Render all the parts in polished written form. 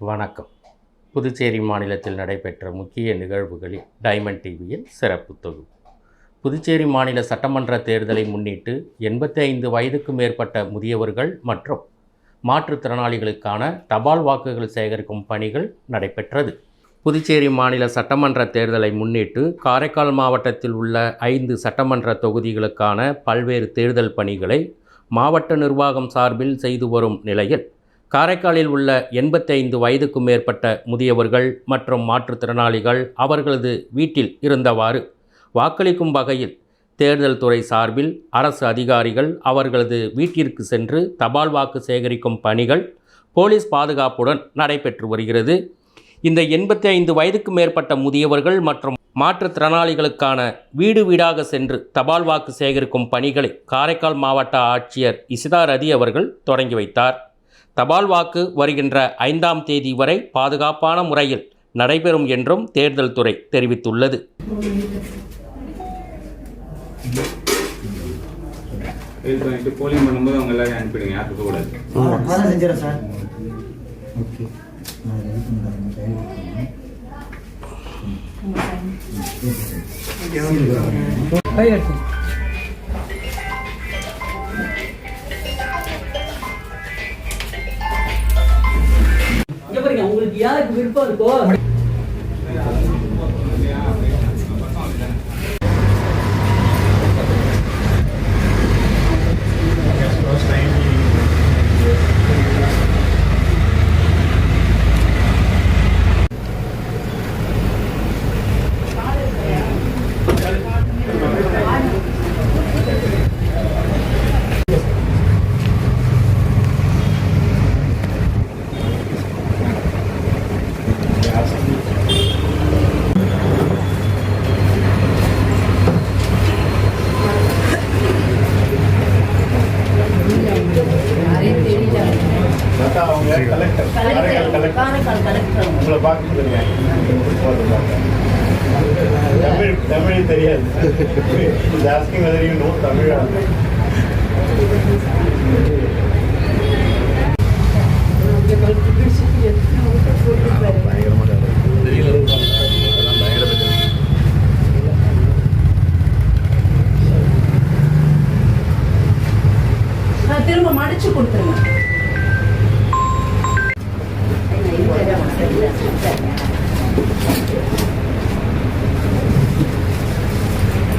வணக்கம். புதுச்சேரி மாநிலத்தில் நடைபெற்ற முக்கிய நிகழ்வுகளில் டைமண்ட் டிவியின் சிறப்பு தொகுப்பு. புதுச்சேரி மாநில சட்டமன்ற தேர்தலை முன்னிட்டு 85 வயதுக்கு மேற்பட்ட முதியவர்கள் மற்றும் மாற்றுத்திறனாளிகளுக்கான தபால் வாக்குகள் சேகரிக்கும் பணிகள் நடைபெற்றது. புதுச்சேரி மாநில சட்டமன்ற தேர்தலை முன்னிட்டு காரைக்கால் மாவட்டத்தில் உள்ள 5 சட்டமன்ற தொகுதிகளுக்கான பல்வேறு தேர்தல் பணிகளை மாவட்ட நிர்வாகம் சார்பில் செய்து வரும் நிலையில், காரைக்காலில் உள்ள 85 வயதுக்கும் மேற்பட்ட முதியவர்கள் மற்றும் மாற்றுத்திறனாளிகள் அவர்களது வீட்டில் இருந்தவாறு வாக்களிக்கும் வகையில் தேர்தல் துறை சார்பில் அரசு அதிகாரிகள் அவர்களது வீட்டிற்கு சென்று தபால் வாக்கு சேகரிக்கும் பணிகள் போலீஸ் பாதுகாப்புடன் நடைபெற்று வருகிறது. இந்த 85 வயதுக்கு மேற்பட்ட முதியவர்கள் மற்றும் மாற்றுத்திறனாளிகளுக்கான வீடு வீடாக சென்று தபால் வாக்கு சேகரிக்கும் பணிகளை காரைக்கால் மாவட்ட ஆட்சியர் இசிதா ரதி அவர்கள் தொடங்கி வைத்தார். தபால் வாக்கு வருகின்ற 5ஆம் தேதி வரை பாதுகாப்பான முறையில் நடைபெறும் என்றும் தேர்தல் துறை தெரிவித்துள்ளது. போலிங் பண்ணும்போது அவங்க எல்லாரும் அனுப்பிடுங்க, யாருக்கு கூடாது. சார் ஓகே, உங்களுக்கு யாருக்கு விருப்பம் இருக்கோ உங்களை பார்க்க தமிழ் தெரியாது. asking whether you know Tamil. திரும்ப மடிச்சு கொடுத்துருங்க.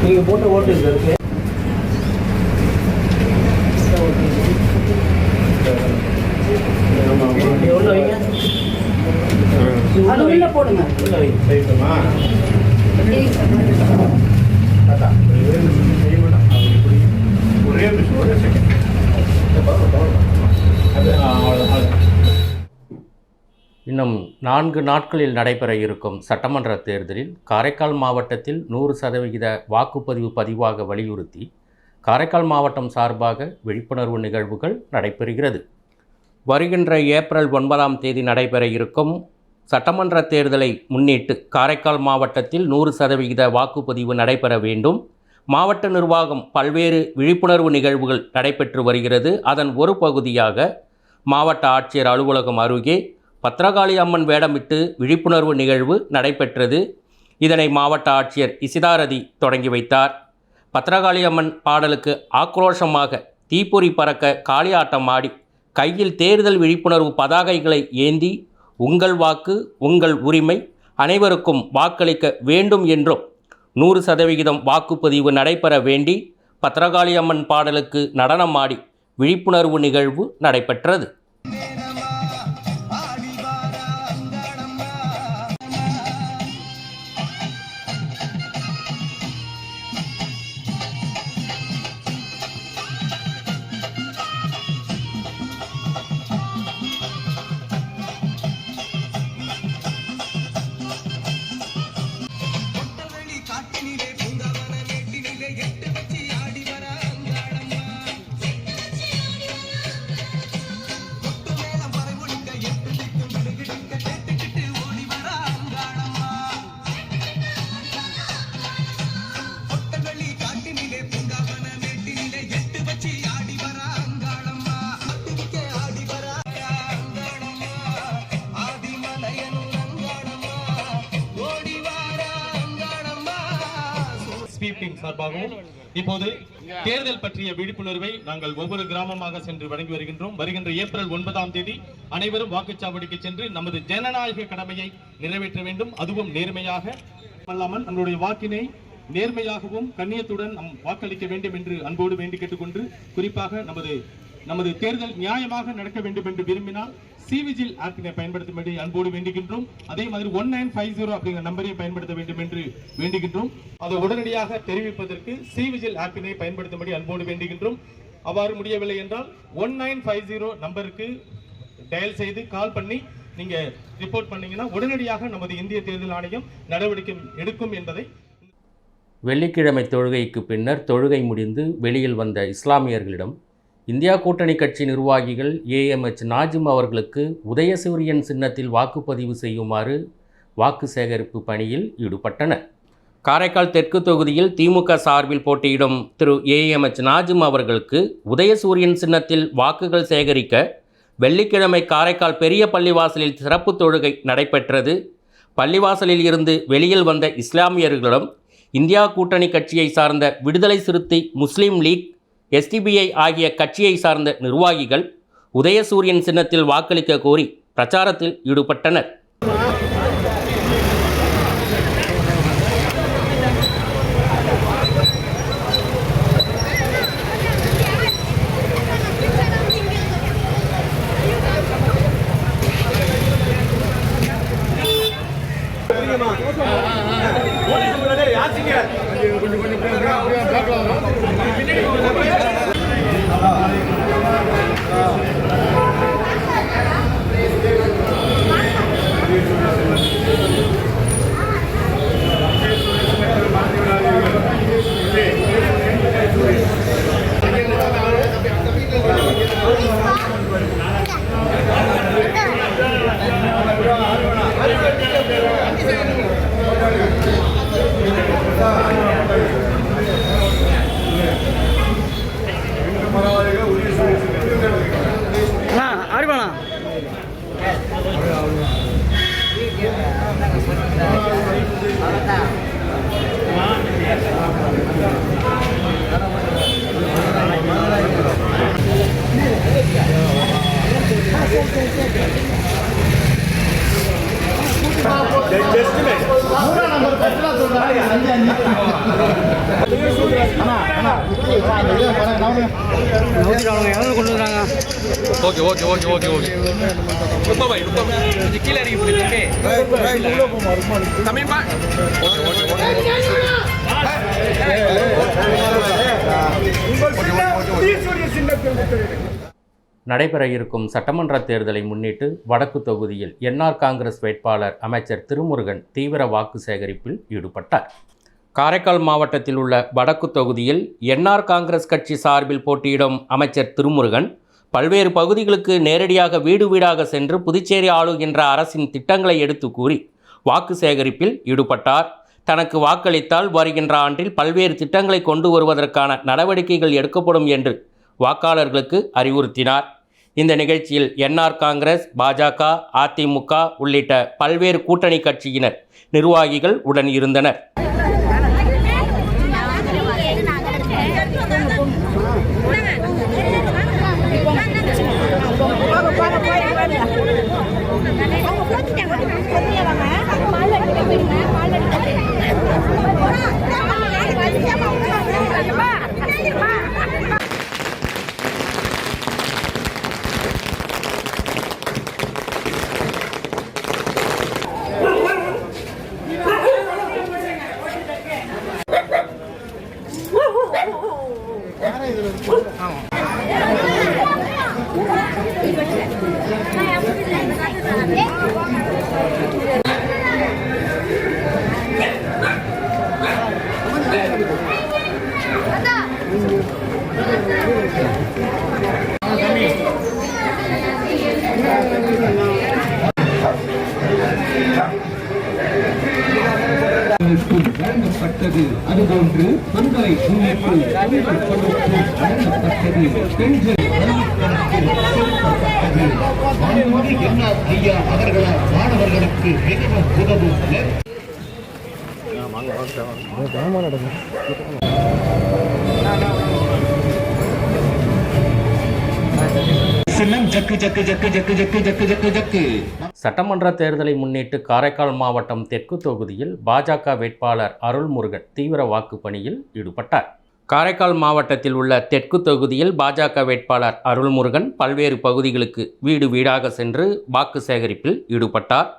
நீங்க போட்ட ஓட்டு இருக்கு. எவ்வளோ வைங்க, அது உள்ள போடுங்க. ஒரே செகண்ட். இன்னும் 4 நாட்களில் நடைபெற இருக்கும் சட்டமன்ற தேர்தலில் காரைக்கால் மாவட்டத்தில் 100% வாக்குப்பதிவு பதிவாக வலியுறுத்தி காரைக்கால் மாவட்டம் சார்பாக விழிப்புணர்வு நிகழ்வுகள் நடைபெறுகிறது. வருகின்ற ஏப்ரல் 9ஆம் தேதி நடைபெற இருக்கும் சட்டமன்ற தேர்தலை முன்னிட்டு காரைக்கால் மாவட்டத்தில் 100% வாக்குப்பதிவு நடைபெற வேண்டும். மாவட்ட நிர்வாகம் பல்வேறு விழிப்புணர்வு நிகழ்வுகள் நடைபெற்று வருகிறது. அதன் ஒரு பகுதியாக மாவட்ட ஆட்சியர் அலுவலகம் அருகே பத்ரகாளி அம்மன் வேடமிட்டு விழிப்புணர்வு நிகழ்வு நடைபெற்றது. இதனை மாவட்ட ஆட்சியர் இசிதா ரதி தொடங்கி வைத்தார். பத்ரகாளி அம்மன் பாடலுக்கு ஆக்ரோஷமாக தீப்பொறி பறக்க காளியாட்டம் ஆடி கையில் தேர்தல் விழிப்புணர்வு பதாகைகளை ஏந்தி உங்கள் வாக்கு உங்கள் உரிமை, அனைவருக்கும் வாக்களிக்க வேண்டும் என்றும் 100% வாக்குப்பதிவு நடைபெற வேண்டி பத்ரகாளி அம்மன் பாடலுக்கு நடனம் ஆடி விழிப்புணர்வு நிகழ்வு நடைபெற்றது. ஸ்வீப் டீம் சார்பாகவும் இப்போது தேர்தல் பற்றிய விழிப்புணர்வை நாங்கள் ஒவ்வொரு கிராமமாக சென்று வழங்கி வருகின்றோம். வருகின்ற ஏப்ரல் 9ஆம் தேதி அனைவரும் வாக்குச்சாவடிக்கு சென்று நமது ஜனநாயக கடமையை நிறைவேற்ற வேண்டும். அதுவும் நேர்மையாக அல்லாமல் நம்முடைய வாக்கினை நேர்மையாகவும் கண்ணியத்துடன் நாம் வாக்களிக்க வேண்டும் என்று அன்போடு வேண்டி கேட்டுக்கொண்டு, குறிப்பாக நமது தேர்தல் நியாயமாக நடக்க வேண்டும் என்று விரும்பினால் சிவிஜில் ஆப்பினை பயன்படுத்தும்படி அன்போடு வேண்டுகின்றோம். அதே மாதிரி 1950 அப்படிங்கிற நம்பரை பயன்படுத்த வேண்டும் என்று வேண்டுகின்றோம். அதை உடனடியாக தெரிவிப்பதற்கு சிவிஜில் ஆப்பினை பயன்படுத்தும்படி அன்போடு வேண்டுகின்றோம். அவ்வாறு முடியவில்லை என்றால் 1950 நம்பருக்கு டயல் செய்து கால் பண்ணி நீங்க ரிப்போர்ட் பண்ணீங்கன்னா உடனடியாக நமது இந்திய தேர்தல் ஆணையம் நடவடிக்கை எடுக்கும் என்பதை. வெள்ளிக்கிழமை தொழுகைக்கு பின்னர் தொழுகை முடிந்து வெளியில் வந்த இஸ்லாமியர்களிடம் இந்தியா கூட்டணி கட்சி நிர்வாகிகள் ஏஎம்எச் நாஜிம் அவர்களுக்கு உதயசூரியன் சின்னத்தில் வாக்குப்பதிவு செய்யுமாறு வாக்கு சேகரிப்பு பணியில் ஈடுபட்டனர். காரைக்கால் தெற்கு தொகுதியில் திமுக சார்பில் போட்டியிடும் திரு ஏஎம்எச் நாஜிம் அவர்களுக்கு உதயசூரியன் சின்னத்தில் வாக்குகள் சேகரிக்க வெள்ளிக்கிழமை காரைக்கால் பெரிய பள்ளிவாசலில் சிறப்பு தொழுகை நடைபெற்றது. பள்ளிவாசலில் இருந்து வெளியில் வந்த இஸ்லாமியர்களிடம் இந்தியா கூட்டணி கட்சியை சார்ந்த விடுதலை சிறுத்தை முஸ்லீம் லீக், எஸ்டிபிஐ ஆகிய கட்சியை சார்ந்த நிர்வாகிகள் உதயசூரியன் சின்னத்தில் வாக்களிக்க கோரி பிரச்சாரத்தில் ஈடுபட்டனர். நடைபெற இருக்கும் சட்டமன்ற தேர்தலை முன்னிட்டு வடக்கு தொகுதியில் என்ஆர் காங்கிரஸ் வேட்பாளர் அமைச்சர் திருமுருகன் தீவிர வாக்கு சேகரிப்பில் ஈடுபட்டார். காரைக்கால் மாவட்டத்தில் உள்ள வடக்கு தொகுதியில் என்ஆர் காங்கிரஸ் கட்சி சார்பில் போட்டியிடும் அமைச்சர் திருமுருகன் பல்வேறு பகுதிகளுக்கு நேரடியாக வீடு வீடாக சென்று புதுச்சேரி ஆளுகின்ற அரசின் திட்டங்களை எடுத்து கூறி வாக்கு சேகரிப்பில் ஈடுபட்டார். தனக்கு வாக்களித்தால் வருகின்ற ஆண்டில் பல்வேறு திட்டங்களை கொண்டு வருவதற்கான நடவடிக்கைகள் எடுக்கப்படும் என்று வாக்காளர்களுக்கு அறிவுறுத்தினார். இந்த நிகழ்ச்சியில் என்ஆர் காங்கிரஸ், பாஜக, அதிமுக உள்ளிட்ட பல்வேறு கூட்டணி கட்சியினர் நிர்வாகிகள் உடன் இருந்தனர். வழங்கப்பட்டது. அதுபோன்று பொங்கலை முன்னிட்டு பொங்கல் கொடுத்து வழங்கப்பட்டது. பெண்கள் அவர்களால் மாணவர்களுக்கு மிகவும் உதவும். சட்டமன்ற தேர்தலை முன்னிட்டு காரைக்கால் மாவட்டம் தெற்கு தொகுதியில் பாஜக வேட்பாளர் அருள்முருகன் தீவிர வாக்குப் பணியில் ஈடுபட்டார். காரைக்கால் மாவட்டத்தில் உள்ள தெற்கு தொகுதியில் பாஜக வேட்பாளர் அருள்முருகன் பல்வேறு பகுதிகளுக்கு வீடு வீடாக சென்று வாக்கு சேகரிப்பில் ஈடுபட்டார்.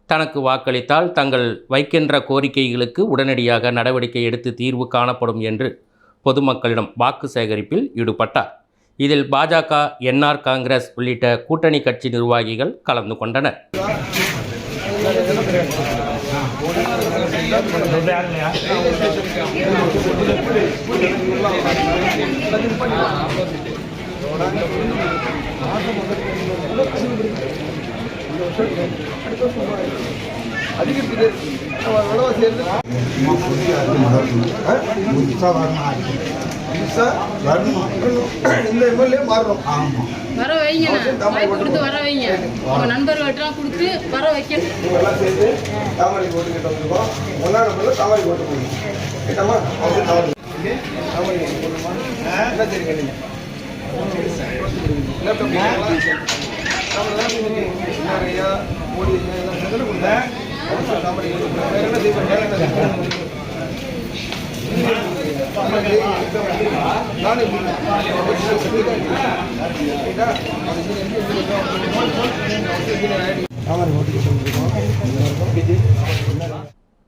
தனக்கு வாக்களித்தால் தங்கள் வைக்கின்ற கோரிக்கைகளுக்கு உடனடியாக நடவடிக்கை எடுத்து தீர்வு காணப்படும் என்று பொதுமக்களிடம் வாக்கு சேகரிப்பில் ஈடுபட்டார். இதில் பாஜக, என்ஆர் காங்கிரஸ் உள்ளிட்ட கூட்டணி கட்சி நிர்வாகிகள் கலந்து கொண்டனர். வர வைங்க, வாய்ப்பு கொடுத்து வர வைங்க. உங்க நண்பர்கள்ட்டலாம் கொடுத்து வர வைக்கணும்.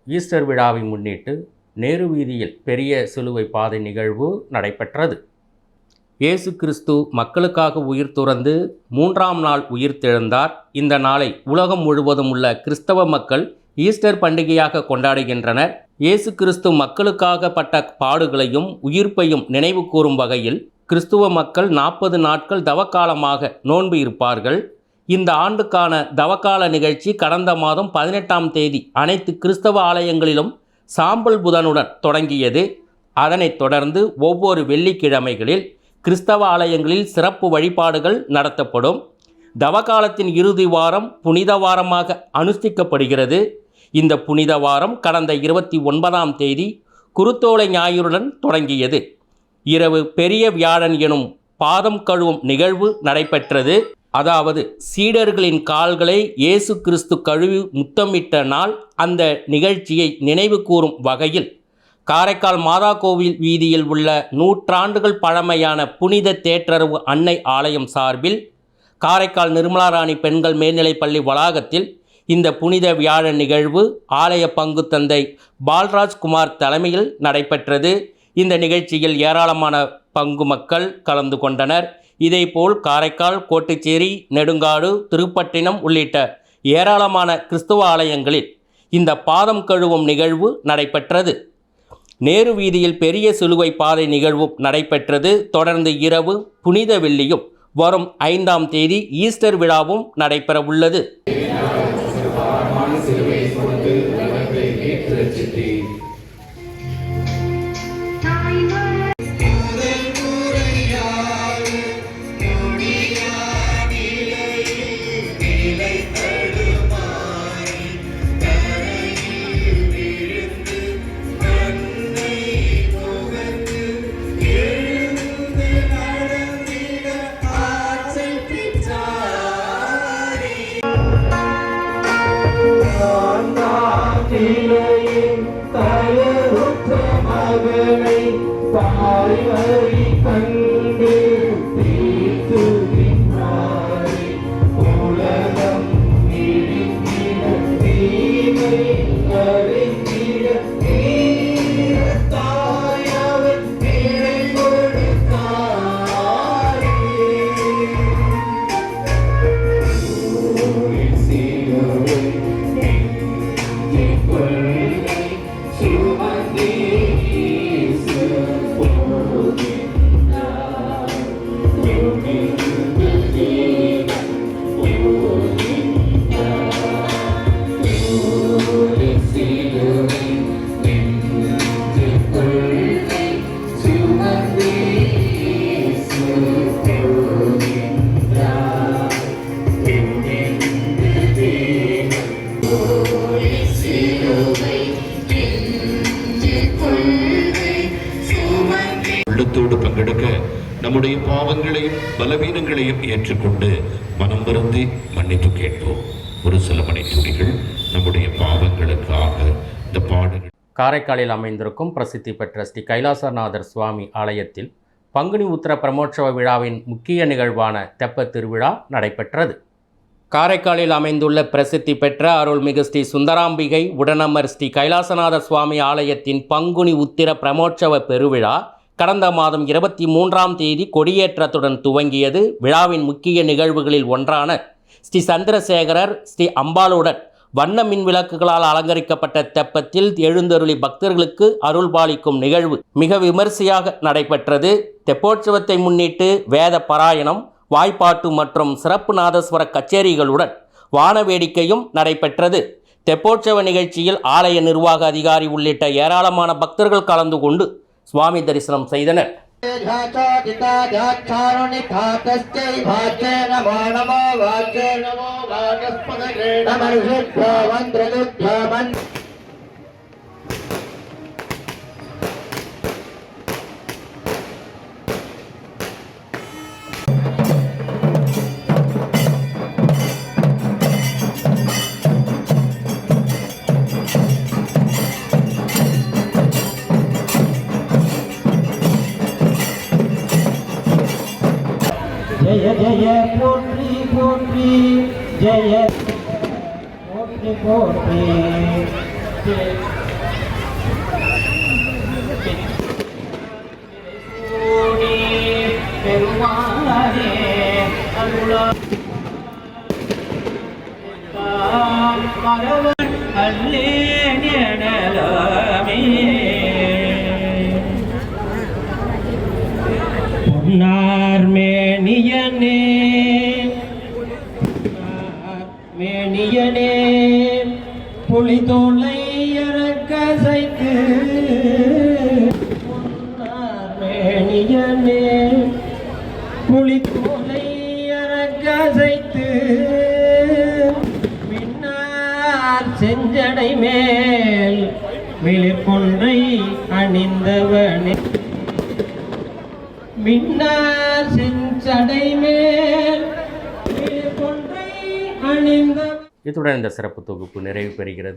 ஈஸ்டர் விழாவை முன்னிட்டு நேரு வீதியில் பெரிய சிலுவை பாதை நிகழ்வு நடைபெற்றது. இயேசு கிறிஸ்து மக்களுக்காக உயிர் துறந்து 3ஆம் நாள் உயிர்த்தெழுந்தார். இந்த நாளை உலகம் முழுவதும் உள்ள கிறிஸ்தவ மக்கள் ஈஸ்டர் பண்டிகையாக கொண்டாடுகின்றனர். இயேசு கிறிஸ்து மக்களுக்காக பட்ட பாடுகளையும் உயிர்ப்பையும் நினைவு கூறும் வகையில் கிறிஸ்துவ மக்கள் 40 நாட்கள் தவக்காலமாக நோன்பு இருப்பார்கள். இந்த ஆண்டுக்கான தவக்கால நிகழ்ச்சி கடந்த மாதம் 18ஆம் தேதி அனைத்து கிறிஸ்தவ ஆலயங்களிலும் சாம்பல் புதனுடன் தொடங்கியது. அதனைத் தொடர்ந்து ஒவ்வொரு வெள்ளிக்கிழமைகளில் கிறிஸ்தவ ஆலயங்களில் சிறப்பு வழிபாடுகள் நடத்தப்படும். தவக்காலத்தின் இறுதி வாரம் புனித வாரமாக அனுஷ்டிக்கப்படுகிறது. இந்த புனித வாரம் கடந்த 29ஆம் தேதி குருத்தோலை ஞாயிறுடன் தொடங்கியது. இரவு பெரிய வியாழன் எனும் பாதம் கழுவும் நிகழ்வு நடைபெற்றது. அதாவது சீடர்களின் கால்களை இயேசு கிறிஸ்து கழுவி முத்தமிட்ட நாள். அந்த நிகழ்ச்சியை நினைவு கூறும் வகையில் காரைக்கால் மாதா கோவில் வீதியில் உள்ள 100 ஆண்டுகள் பழமையான புனித தேற்றரவு அன்னை ஆலயம் சார்பில் காரைக்கால் நிர்மலாராணி பெண்கள் மேல்நிலைப்பள்ளி வளாகத்தில் இந்த புனித வியாழன் நிகழ்வு ஆலய பங்கு தந்தை பால்ராஜ்குமார் தலைமையில் நடைபெற்றது. இந்த நிகழ்ச்சியில் ஏராளமான பங்கு மக்கள் கலந்து கொண்டனர். இதேபோல் காரைக்கால், கோட்டுச்சேரி, நெடுங்காடு, திருப்பட்டினம் உள்ளிட்ட ஏராளமான கிறிஸ்துவ ஆலயங்களில் இந்த பாதம் கழுவும் நிகழ்வு நடைபெற்றது. நேரு வீதியில் பெரிய சிலுவை பாதை நிகழ்வும் நடைபெற்றது. தொடர்ந்து இரவு புனித வெள்ளியும் வரும் 5ஆம் தேதி ஈஸ்டர் விழாவும் நடைபெற உள்ளது. ஆனந்தத்தோடு பங்கெடுக்க நம்முடைய பாவங்களையும் பலவீனங்களையும் ஏற்றுக்கொண்டு மனம் வருந்தி மன்னிப்பு கேட்போம். ஒரு சில மணித்துளிகள் நம்முடைய பாவங்களுக்காக இந்த பாடுகள். காரைக்காலில் அமைந்திருக்கும் பிரசித்தி பெற்ற ஸ்ரீ கைலாசநாதர் சுவாமி ஆலயத்தில் பங்குனி உத்திர பிரமோற்சவ விழாவின் முக்கிய நிகழ்வான தெப்பத் திருவிழா நடைபெற்றது. காரைக்காலில் அமைந்துள்ள பிரசித்தி பெற்ற அருள்மிகு ஸ்ரீ சுந்தராம்பிகை உடனமர் ஸ்ரீ கைலாசநாதர் சுவாமி ஆலயத்தின் பங்குனி உத்திர பிரமோற்சவ பெருவிழா கடந்த மாதம் 23ஆம் தேதி கொடியேற்றத்துடன் துவங்கியது. விழாவின் முக்கிய நிகழ்வுகளில் ஒன்றான ஸ்ரீ சந்திரசேகரர் ஸ்ரீ அம்பாளுடன் வண்ண மின் விளக்குகளால் அலங்கரிக்கப்பட்ட தெப்பத்தில் எழுந்தருளி பக்தர்களுக்கு அருள்பாலிக்கும் நிகழ்வு மிக விமரிசையாக நடைபெற்றது. தெப்போற்சவத்தை முன்னிட்டு வேத பாராயணம், வாய்ப்பாட்டு மற்றும் சிறப்பு நாதஸ்வர கச்சேரிகளுடன் வான வேடிக்கையும் நடைபெற்றது. தெப்போற்சவ நிகழ்ச்சியில் ஆலய நிர்வாக அதிகாரி உள்ளிட்ட ஏராளமான பக்தர்கள் கலந்து கொண்டு சுவாமி தரிசனம் செய்தனர். जय जय पोट्री पोट्री जय पोट्री पोट्री பெருமானே அருளா மரவன் அல்லே நிழலாமே மேனியனே மேனியனே புலிதோலை அரக்கசைக்கு மேனியனே புலிதோலை அரக்கசைத்து மின்னார் செஞ்சடை மேல் மிளிர்கொன்றை அணிந்தவனே மின்னார் செஞ்சடை மேல் மிளிர்கொன்றை அணிந்தவன். இத்துடன் இந்த சிறப்பு தொகுப்பு நிறைவு பெறுகிறது.